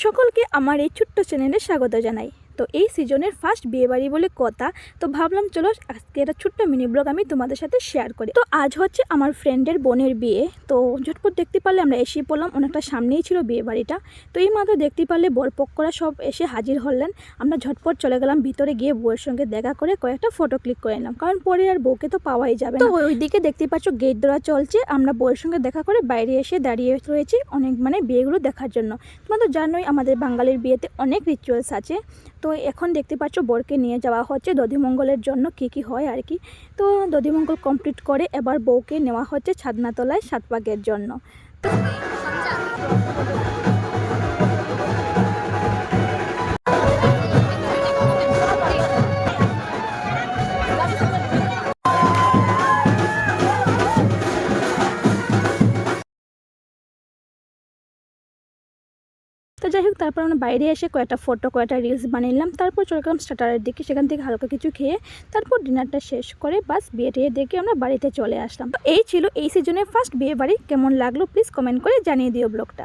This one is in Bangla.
সকলকে আমার এই ছোট্ট চ্যানেলে স্বাগত জানাই। তো এই সিজনের ফার্স্ট বিয়েবাড়ি বলে কথা, তো ভাবলাম চলো আজকে একটা ছোট্ট মিনি ব্লগ আমি তোমাদের সাথে শেয়ার করি। তো আজ হচ্ছে আমার ফ্রেন্ডের বোনের বিয়ে। তো ঝটপট দেখতে পারলে আমরা এসে পড়লাম, অনেকটা সামনেই ছিল বিয়ে বাড়িটা। তো এই মাত্র দেখতে পারলে বরপক্ষরা সব এসে হাজির হলেন। আমরা ঝটপট চলে গেলাম ভিতরে, গিয়ে বউয়ের সঙ্গে দেখা করে কয়েকটা ফটো ক্লিক করে নিলাম, কারণ পরে আর বউকে তো পাওয়াই যাবে না। তো ওইদিকে দেখতে পাচ্ছ গেট ধরা চলছে। আমরা বউয়ের সঙ্গে দেখা করে বাইরে এসে দাঁড়িয়ে রয়েছি অনেক বিয়েগুলো দেখার জন্য। তোমরা তো জানোই আমাদের বাঙালির বিয়েতে অনেক রিচুয়ালস আছে। তো এখন দেখতে পাচ্ছ বরকে নিয়ে যাওয়া হচ্ছে দধিমঙ্গলের জন্য, কি হয় আর কি। তো দধিমঙ্গল কমপ্লিট করে এবার বউকে নেওয়া হচ্ছে ছাদনাতলায় 7 পাকের জন্য। তো যাই হোক, তারপর আমরা বাইরে এসে কয়েকটা ফটো, কয়েকটা রিলস বানিয়ে নিলাম। তারপর চলে গেলাম স্টার্টারের দিকে, সেখান থেকে হালকা কিছু খেয়ে তারপর ডিনারটা শেষ করে বাস বিয়ে টিয়ে দেখে আমরা বাড়িতে চলে আসলাম। তো এই ছিল এই সিজনের ফার্স্ট বিয়ে বাড়ি। কেমন লাগলো প্লিজ কমেন্ট করে জানিয়ে দিও ব্লগটা।